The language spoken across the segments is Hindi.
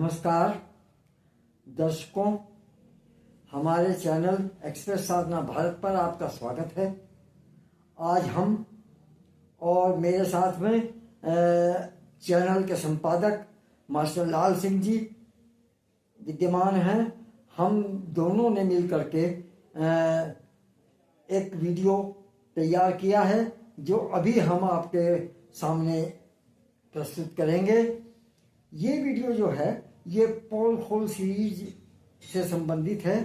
नमस्कार दर्शकों, हमारे चैनल एक्सप्रेस साधना भारत पर आपका स्वागत है। आज हम और मेरे साथ में चैनल के संपादक मास्टर लाल सिंह जी विद्यमान हैं। हम दोनों ने मिलकर के एक वीडियो तैयार किया है जो अभी हम आपके सामने प्रस्तुत करेंगे। ये वीडियो जो है ये पोल खोल सीरीज से संबंधित है।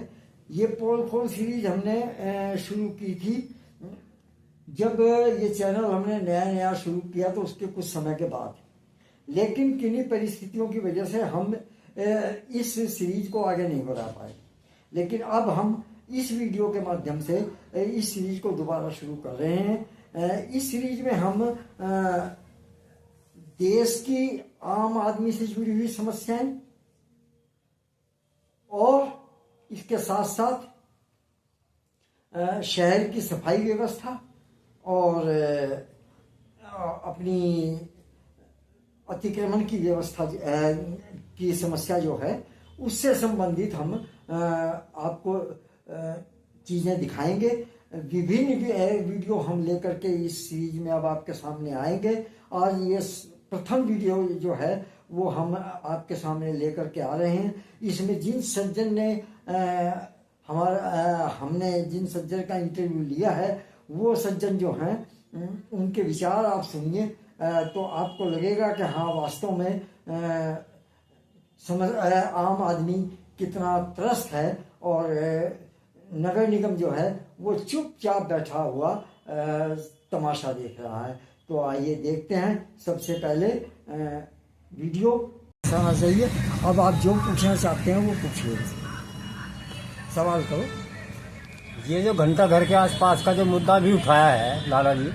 ये पोल खोल सीरीज हमने शुरू की थी जब ये चैनल हमने नया शुरू किया तो उसके कुछ समय के बाद, लेकिन किन्हीं परिस्थितियों की वजह से हम इस सीरीज को आगे नहीं बढ़ा पाए। लेकिन अब हम इस वीडियो के माध्यम से इस सीरीज को दोबारा शुरू कर रहे हैं। इस सीरीज में हम देश की आम आदमी से जुड़ी हुई समस्याएं और इसके साथ साथ शहर की सफाई व्यवस्था और अपनी अतिक्रमण की व्यवस्था की समस्या जो है उससे संबंधित हम आपको चीजें दिखाएंगे। विभिन्न वीडियो हम लेकर के इस सीरीज में अब आपके सामने आएंगे। आज ये प्रथम वीडियो जो है वो हम आपके सामने लेकर के आ रहे हैं। इसमें जिन सज्जन ने हमने जिन सज्जन का इंटरव्यू लिया है वो सज्जन जो हैं उनके विचार आप सुनिए तो आपको लगेगा कि हाँ वास्तव में आम आदमी कितना त्रस्त है और नगर निगम जो है वो चुपचाप बैठा हुआ तमाशा देख रहा है। तो आइए देखते हैं। सबसे पहले वीडियो आना चाहिए। अब आप जो पूछना चाहते हैं वो पूछिए, सवाल करो। ये जो घंटा घर के आसपास का जो मुद्दा भी उठाया है लाला जी,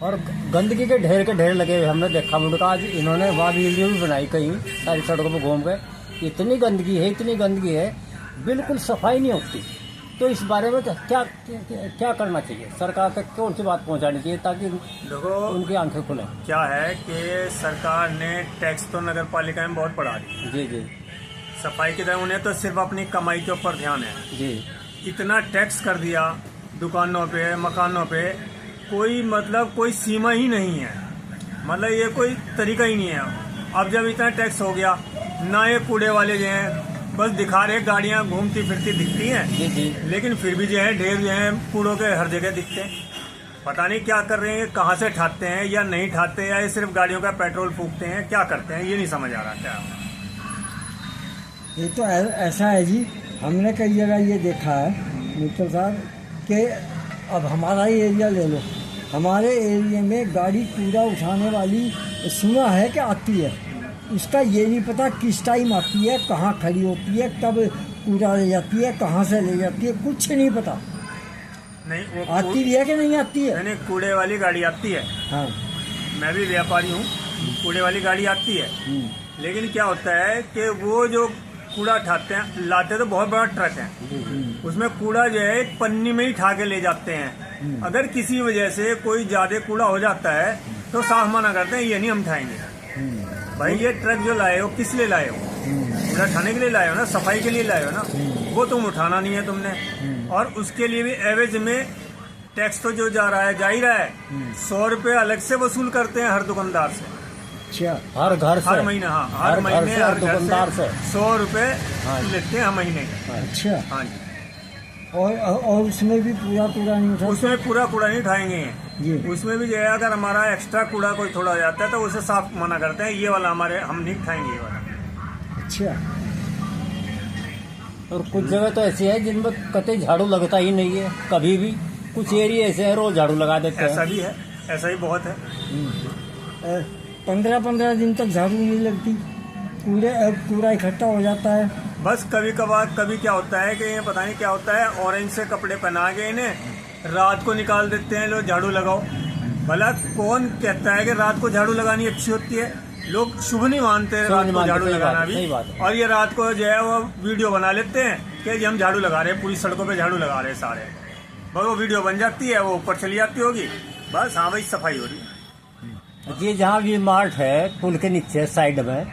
और गंदगी के ढेर लगे हुए हमने देखा मुद्दा। आज इन्होंने वहाँ वीडियो भी बनाई कहीं सारी सड़कों पर घूम गए। इतनी गंदगी है, बिल्कुल सफाई नहीं होती। तो इस बारे में क्या करना चाहिए? सरकार तक कौन सी बात पहुंचानी चाहिए ताकि देखो उनकी आंखें खुलें? क्या है कि सरकार ने टैक्स तो नगर पालिका में बहुत बढ़ा दी। जी सफाई की तरह उन्हें तो सिर्फ अपनी कमाई के ऊपर ध्यान है जी। इतना टैक्स कर दिया दुकानों पे मकानों पे, कोई सीमा ही नहीं है। मतलब ये कोई तरीका ही नहीं है। अब जब इतना टैक्स हो गया, ना ये कूड़े वाले जो हैं बस दिखा रहे गाड़ियां घूमती फिरती दिखती हैं जी। लेकिन फिर भी जो है ढेर जो है कूड़ों के हर जगह दिखते हैं। पता नहीं क्या कर रहे हैं, कहाँ से ठाते हैं या नहीं ठाते, या ये सिर्फ गाड़ियों का पेट्रोल फूकते हैं, क्या करते हैं ये नहीं समझ आ रहा। क्या ये तो ऐसा है जी, हमने कई जगह ये देखा है मित्तल साहब कि अब हमारा ही एरिया ले लो। हमारे एरिया में गाड़ी कूड़ा उठाने वाली सुना है कि आती है, उसका ये नहीं पता किस टाइम आती है, कहाँ खड़ी होती है, कब कूड़ा ले जाती है, कहाँ से ले जाती है, कुछ नहीं पता। नहीं आती भी है कि नहीं आती है? नहीं, कूड़े वाली गाड़ी आती है। हाँ, मैं भी व्यापारी हूँ। कूड़े वाली गाड़ी आती है, लेकिन क्या होता है कि वो जो कूड़ा उठाते हैं, लाते तो बहुत बड़ा ट्रक है, उसमें कूड़ा जो है एक पन्नी में ही उठा के ले जाते हैं। अगर किसी वजह से कोई ज्यादा कूड़ा हो जाता है तो साफ मना करते हैं, ये नहीं हम उठाएंगे। भाई ये ट्रक जो लाए हो किस लिए लाए हो? कूड़ा उठाने के लिए लाए हो ना, सफाई के लिए लाए हो ना, वो तुम उठाना नहीं है तुमने। और उसके लिए भी एवरेज में टैक्स तो जो जा रहा है 100 रुपये अलग से वसूल करते हैं हर दुकानदार से। अच्छा, हर घर से, हर महीने? हाँ, हर महीने हर दुकानदार से 100 रुपये लेते हैं महीने के। अच्छा, हाँ जी। और उसमें भी पूरा कूड़ा नहीं उठा? उसमें पूरा कूड़ा नहीं उठाएंगे जी। उसमें भी जो है अगर हमारा एक्स्ट्रा कूड़ा कोई थोड़ा हो जाता है तो उसे साफ मना करते हैं, ये वाला हम नहीं उठाएंगे ये वाला। अच्छा। और कुछ जगह तो ऐसी है जिनमें कतई झाड़ू लगता ही नहीं है कभी भी। कुछ एरिया ऐसे है रोज झाड़ू लगा देते हैं। ऐसा भी है, ऐसा ही बहुत है। 15 दिन तक झाड़ू नहीं लगती, कूड़ा इकट्ठा हो जाता है। बस कभी क्या होता है कि ये पता नहीं क्या होता है, ऑरेंज से कपड़े पहना के इन्हें रात को निकाल देते हैं, लो झाड़ू लगाओ। भला कौन कहता है कि रात को झाड़ू लगानी अच्छी होती है? लोग शुभ नहीं मानते रात को झाड़ू लगाना भी। और ये रात को जो है वो वीडियो बना लेते हैं कि हम झाड़ू लगा रहे हैं, पूरी सड़कों पे झाड़ू लगा रहे हैं सारे। बस वो वीडियो बन जाती है, वो ऊपर चली जाती होगी, बस हाँ भाई सफाई हो रही है। ये जहाँ वी मार्ट है पुल के नीचे साइड में,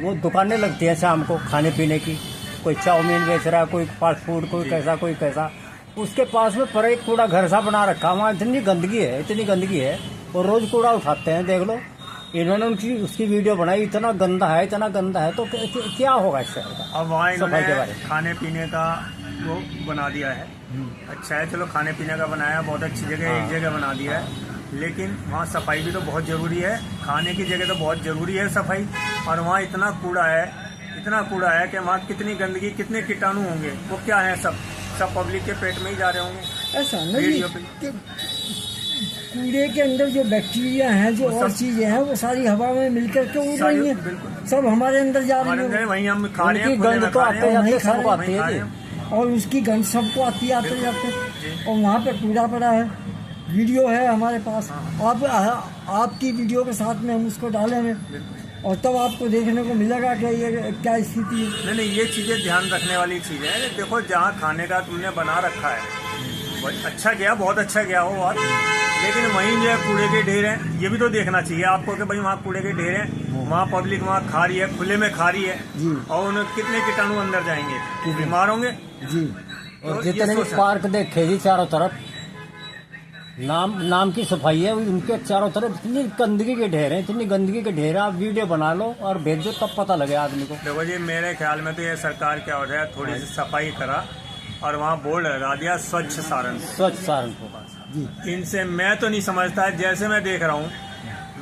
वो दुकानें लगती हैं शाम को खाने पीने की, कोई चाउमीन बेच रहा है, कोई फास्ट फूड, कोई कैसा। उसके पास में पर एक कूड़ा घर सा बना रखा, वहाँ इतनी गंदगी है, और रोज कूड़ा उठाते हैं। देख लो, इन्होंने उसकी वीडियो बनाई, इतना गंदा है, तो क्या होगा इस शहर का? अब वहाँ सफाई के बारे इन्होंने में खाने पीने का वो बना दिया है। अच्छा है, चलो खाने पीने का बनाया, बहुत अच्छी जगह एक जगह बना दिया है, लेकिन वहाँ सफाई भी तो बहुत ज़रूरी है। खाने की जगह तो बहुत ज़रूरी है सफाई, और वहाँ इतना कूड़ा है कि वहाँ कितनी गंदगी, कितने कीटाणु होंगे, वो क्या है, सब पब्लिक के पेट में ही जा रहे होंगे। ऐसा नहीं कि कूड़े के अंदर जो बैक्टीरिया हैं, जो और चीजें हैं, वो सारी हवा में मिलकर के उड़ रही हैं, सब हमारे अंदर जा रही है। वहीं हम खा रहे हैं, गंद तो आते हैं, और उसकी गंध सबको आते जाते और वहाँ पे कूड़ा पड़ा है। वीडियो है हमारे पास, आपकी वीडियो के साथ में हम उसको डालेंगे, और तब आपको देखने को मिलेगा कि ये क्या स्थिति है। नहीं, ये चीज़ें ध्यान रखने वाली चीज़ें हैं। देखो, जहाँ खाने का तुमने बना रखा है, अच्छा गया, बहुत अच्छा गया वो बात, लेकिन वहीं जो है कूड़े के ढेर हैं, ये भी तो देखना चाहिए आपको कि भाई वहाँ कूड़े के ढेर हैं, वहाँ पब्लिक वहाँ खा रही है, खुले में खा रही है, और उन्हें कितने कीटाणु अंदर जाएंगे, बीमार होंगे जी। और जितने भी पार्क देखे जी चारों तरफ, नाम की सफाई है, उनके चारों तरफ इतनी गंदगी के ढेर है। आप वीडियो बना लो और भेज दो, तब पता लगे आदमी को। देखो जी, मेरे ख्याल में तो ये सरकार क्या हो रहा है, थोड़ी सी सफाई करा और वहाँ बोर्ड लगा दिया स्वच्छ सहारनपुर। इनसे मैं तो नहीं समझता, जैसे मैं देख रहा हूँ,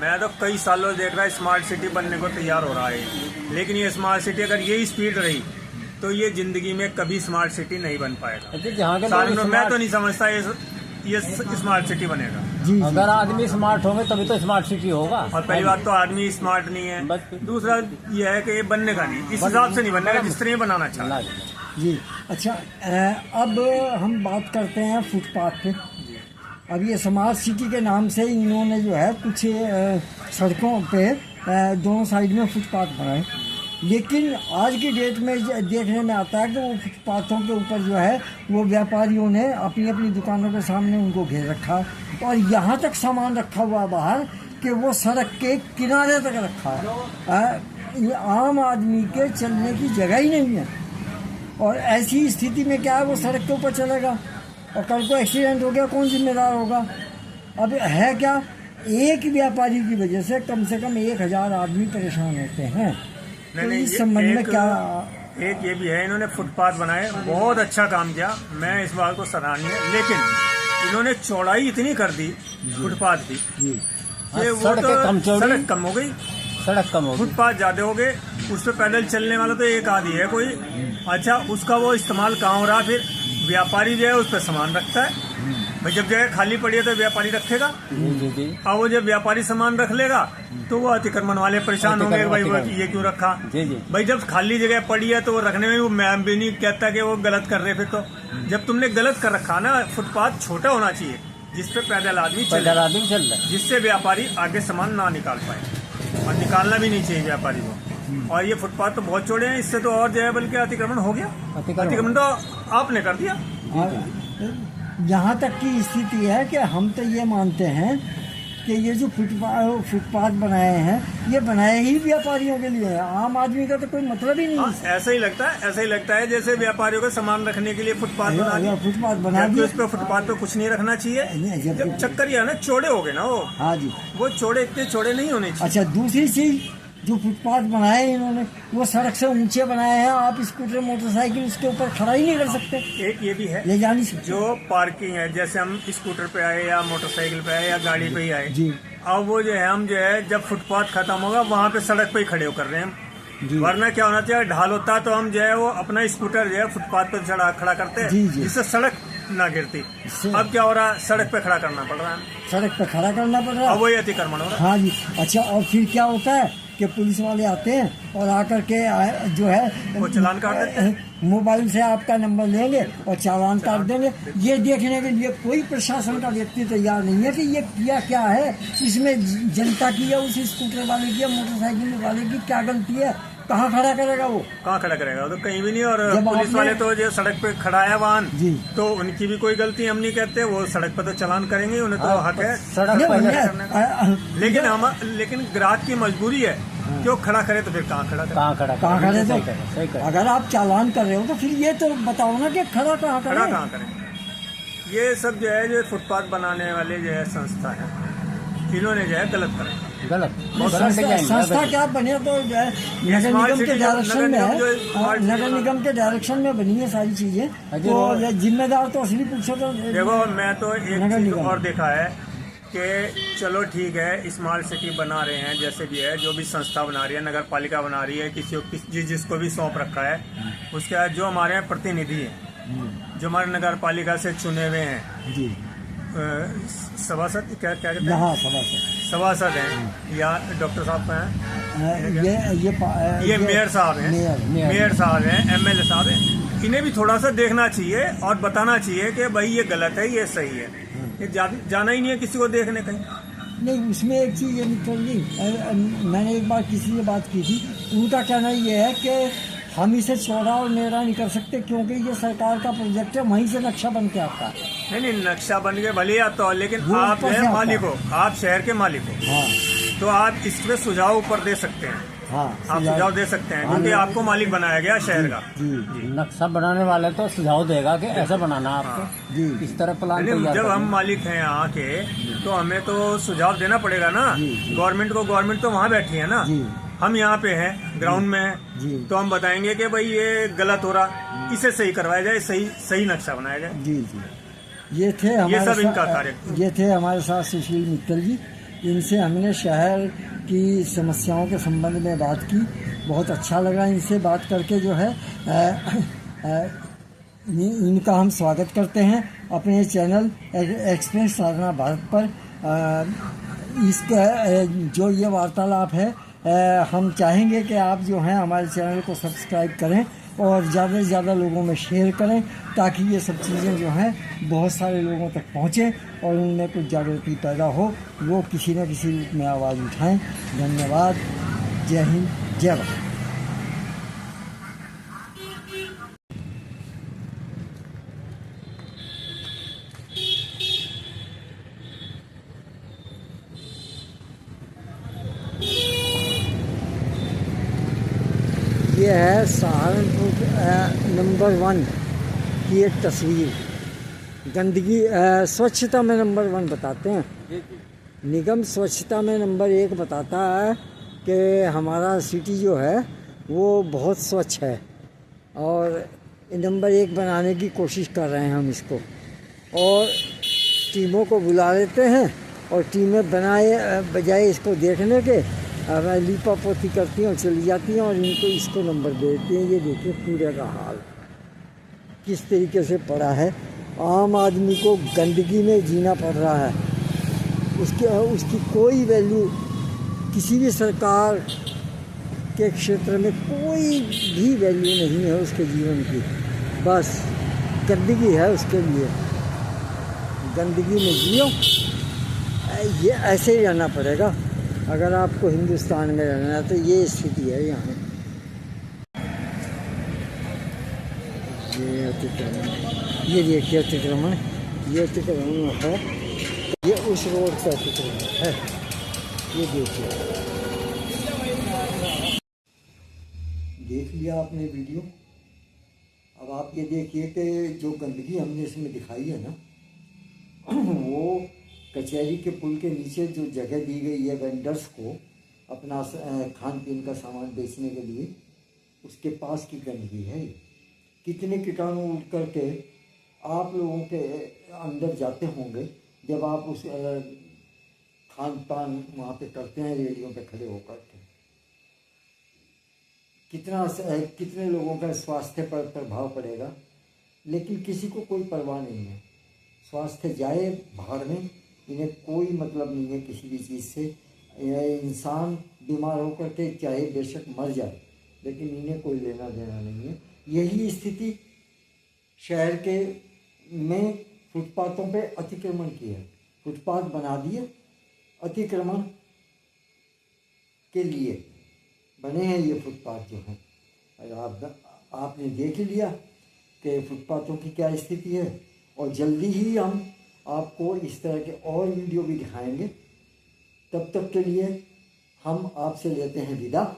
मैं तो कई सालों देख रहा है स्मार्ट सिटी बनने को तैयार हो रहा है, लेकिन ये स्मार्ट सिटी अगर यही स्पीड रही तो ये जिंदगी में कभी स्मार्ट सिटी नहीं बन पाएगा। सहारनपुर मैं तो नहीं समझता ये स्मार्ट सिटी बनेगा। अगर आदमी स्मार्ट होंगे तभी तो स्मार्ट सिटी होगा। और पहली बात तो आदमी स्मार्ट नहीं है, दूसरा ये है कि ये बनने का नहीं, इस हिसाब से नहीं बनेगा जिस तरह बनाना चाहिए जी। अच्छा, अब हम बात करते हैं फुटपाथ पे। अब ये स्मार्ट सिटी के नाम से इन्होंने जो है कुछ सड़कों पे दोनों साइड में फुटपाथ बनाए, लेकिन आज की डेट में देखने में आता है कि वो फुटपाथों के ऊपर जो है वो व्यापारियों ने अपनी दुकानों के सामने उनको घेर रखा, और यहाँ तक सामान रखा हुआ बाहर कि वो सड़क के किनारे तक रखा है। ये आम आदमी के चलने की जगह ही नहीं है, और ऐसी स्थिति में क्या है, वो सड़क के ऊपर चलेगा और कल को एक्सीडेंट हो गया, कौन जिम्मेदार होगा? अब है क्या, एक व्यापारी की वजह से कम 1000 आदमी परेशान होते हैं। तो इस संबंध में क्या? एक ये भी है, इन्होंने फुटपाथ बनाए, बहुत अच्छा काम किया, मैं इस बात को सराहनीय, लेकिन इन्होंने चौड़ाई इतनी कर दी फुटपाथ की कि वो तो सड़क कम हो गई, फुटपाथ ज्यादा हो गए, उस पर पैदल चलने वाला तो एक आदि है कोई। अच्छा, उसका वो इस्तेमाल कहाँ हो रहा, फिर व्यापारी जो है उस पर सामान रखता है, भाई जब जगह खाली पड़ी है तो व्यापारी रखेगा, और वो जब व्यापारी सामान रख लेगा तो वो अतिक्रमण वाले परेशान होंगे, भाई वो ये क्यों रखा। भाई जब खाली जगह पड़ी है तो वो रखने में मैं भी नहीं कहता कि वो गलत कर रहे, फिर तो जब तुमने गलत कर रखा ना, फुटपाथ छोटा होना चाहिए जिसपे पैदल आदमी चल रहा है, जिससे व्यापारी आगे सामान ना निकाल पाए, और निकालना भी नहीं चाहिए व्यापारी को। और ये फुटपाथ तो बहुत चौड़े हैं, इससे तो और जो है बल्कि अतिक्रमण हो गया, अतिक्रमण तो आपने कर दिया। यहाँ तक की स्थिति है कि हम तो ये मानते हैं कि ये जो फुटपाथ बनाए हैं, ये बनाए ही व्यापारियों के लिए है, आम आदमी का तो कोई मतलब ही नहीं है। ऐसा ही लगता है जैसे व्यापारियों का सामान रखने के लिए फुटपाथ बना दिया, उस पर फुटपाथ पे कुछ नहीं रखना चाहिए। जब चक्कर ये है ना, चौड़े हो गए ना वो, हाँ जी, वो चौड़े इतने चौड़े नहीं होने चाहिए। अच्छा, दूसरी चीज, जो फुटपाथ बनाए इन्होंने वो सड़क से ऊंचे बनाए हैं, आप स्कूटर मोटरसाइकिल उसके ऊपर खड़ा ही नहीं कर सकते। एक ये भी है, ले जानी सकते। जो पार्किंग है, जैसे हम स्कूटर पे आए या मोटरसाइकिल पे आए या गाड़ी पे ही आए जी, अब वो जो है हम जो है जब फुटपाथ खत्म होगा वहाँ पे सड़क पे ही खड़े कर रहे हैं हम, वरना क्या होना चाहिए, ढाल होता तो हम जो है वो अपना स्कूटर जो है फुटपाथ पे खड़ा करते हैं जिससे सड़क ना गिरती। अब क्या हो रहा है, सड़क पे खड़ा करना पड़ रहा है, सड़क पे खड़ा करना पड़ रहा है, वही अतिक्रमण हो रहा है। हाँ जी। अच्छा, और फिर क्या होता है कि पुलिस वाले आते हैं और आकर के जो है वो चालान काट देते हैं, मोबाइल से आपका नंबर लेंगे और चालान काट देंगे। ये देखने के लिए कोई प्रशासन का व्यक्ति तैयार नहीं है कि ये किया क्या है, इसमें जनता की या उस स्कूटर वाले की या मोटरसाइकिल वाले की क्या गलती है, कहाँ खड़ा करेगा वो, कहाँ खड़ा करेगा, तो कहीं भी नहीं। और पुलिस वाले तो जो सड़क पे खड़ा है वाहन जी, तो उनकी भी कोई गलती हम नहीं कहते, वो सड़क पे तो चालान करेंगे, उन्हें तो हक है सड़क पर। लेकिन ग्राहक की मजबूरी है क्यों खड़ा करे तो फिर कहाँ खड़ा करे? कहाँ खड़ा कहाँ खड़े सही तो करे, सही करे। अगर आप चालान कर रहे हो तो फिर ये तो बताओ ना कि खड़ा कहाँ खड़ा करें। कहाँ करें? ये सब जो है जो फुटपाथ बनाने वाले जो है संस्था है, इन्होंने जो है गलत करा। गलत संस्था क्या बने तो जो है नगर स्मार्ट निगम के सिटी जो- डायरेक्शन में नगर है, निगम जो स्मार्ट नगर सिटी निगम के डायरेक्शन में बनी है सारी चीजें। तो ये जिम्मेदार तो असली पूछो तो देखो, मैं तो एक नगर चीज निगम। और देखा है कि चलो ठीक है, स्मार्ट सिटी बना रहे हैं, जैसे भी है, जो भी संस्था बना रही है, नगर पालिका बना रही है, किसी को जिसको भी सौंप रखा है, उसके बाद जो हमारे यहाँ प्रतिनिधि हैं, जो हमारे नगर पालिका से चुने हुए हैं, जी सभासद क्या क्या कहते हैं, यहाँ सभा से सभासद हैं या डॉक्टर साहब हैं, ये मेयर साहब हैं, मेयर साहब हैं, एमएलए साहब हैं, इन्हें भी थोड़ा सा देखना चाहिए और बताना चाहिए कि भाई ये गलत है, ये सही है। ये जाना ही नहीं है किसी को देखने कहीं। नहीं, उसमें एक चीज़ ये मित्तल जी, मैंने एक बार किसी से बात की थी, उनका कहना ये है कि हम इसे चौड़ा और मेरा नहीं कर सकते क्योंकि ये सरकार का प्रोजेक्ट है, वहीं से नक्शा बन के आता है। नहीं, नक्शा बन के भले आता हो, लेकिन वो आप ऊपर से है आता मालिक हो, आप शहर के मालिक हो, हाँ तो आप इस पे सुझाव ऊपर दे सकते हैं। हाँ आप सुझाव दे सकते हैं क्योंकि आपको मालिक बनाया गया शहर का। जी नक्शा बनाने वाले तो सुझाव देगा कि ऐसा बनाना है आपको, जी इस तरह प्लान नहीं, तैयार जब हम करना। मालिक हैं यहाँ के, तो हमें तो सुझाव देना पड़ेगा ना गवर्नमेंट को। गवर्नमेंट तो वहाँ बैठी है ना, जी हम यहाँ पे हैं, ग्राउंड में हैं, जी तो हम बताएंगे कि भाई ये गलत हो रहा, इसे सही करवाया जाए, सही नक्शा बनाया जाए। जी जी ये थे हमारे सब इनका साथ- कार्य। ये थे हमारे साथ सुशील मित्तल जी। इनसे हमने शहर की समस्याओं के संबंध में बात की, बहुत अच्छा लगा इनसे बात करके। जो है इनका हम स्वागत करते हैं अपने चैनल एक्सप्रेस साधना भारत पर। इसका जो ये वार्तालाप है, हम चाहेंगे कि आप जो हैं हमारे चैनल को सब्सक्राइब करें और ज़्यादा से ज़्यादा लोगों में शेयर करें, ताकि ये सब चीज़ें जो हैं बहुत सारे लोगों तक पहुँचें और उनमें कुछ जागृति पैदा हो, वो किसी न किसी रूप में आवाज़ उठाएं। धन्यवाद। जय हिंद, जय भारत। ये है सहारनपुर नंबर 1 की एक तस्वीर। गंदगी स्वच्छता में नंबर 1 बताते हैं, निगम स्वच्छता में नंबर 1 बताता है कि हमारा सिटी जो है वो बहुत स्वच्छ है और नंबर 1 बनाने की कोशिश कर रहे हैं हम इसको। और टीमों को बुला लेते हैं और टीमें बनाए बजाय इसको देखने के लीपा पोती करती हैं और चली जाती हैं और इनको इसको नंबर दे देती हैं। ये देखिए कूड़े का हाल किस तरीके से पड़ा है। आम आदमी को गंदगी में जीना पड़ रहा है, उसकी कोई वैल्यू किसी भी सरकार के क्षेत्र में कोई भी वैल्यू नहीं है उसके जीवन की। बस गंदगी है उसके लिए, गंदगी में जियो। ये ऐसे ही रहना पड़ेगा अगर आपको हिंदुस्तान में रहना है, तो ये स्थिति है यहाँ। ये अतिक्रमण, ये देखिए अतिक्रमण, ये अतिक्रमण है, ये उस रोड का अतिक्रमण है, ये देखिए। देख लिया आपने वीडियो। अब आप ये देखिए कि जो गंदगी हमने इसमें दिखाई है ना, वो कचहरी के पुल के नीचे जो जगह दी गई है वेंडर्स को अपना खान पीन का सामान बेचने के लिए, उसके पास की गंदगी है। कितने कीटाणु उड़ करके आप लोगों के अंदर जाते होंगे जब आप उस खान पान वहाँ पे करते हैं, रेडियो पे खड़े होकर के। कितने लोगों का स्वास्थ्य पर प्रभाव पड़ेगा, लेकिन किसी को कोई परवाह नहीं है। स्वास्थ्य जाए भाड़ में, इन्हें कोई मतलब नहीं है किसी भी चीज़ से। इंसान बीमार होकर के चाहे बेशक मर जाए, लेकिन इन्हें कोई लेना देना नहीं है। यही स्थिति शहर के में फुटपाथों पे अतिक्रमण की है। फुटपाथ बना दिए अतिक्रमण के लिए बने हैं ये फुटपाथ जो हैं। आपने देख लिया कि फुटपाथों की क्या स्थिति है, और जल्दी ही हम आपको इस तरह के और वीडियो भी दिखाएंगे। तब तक के लिए हम आपसे लेते हैं विदा।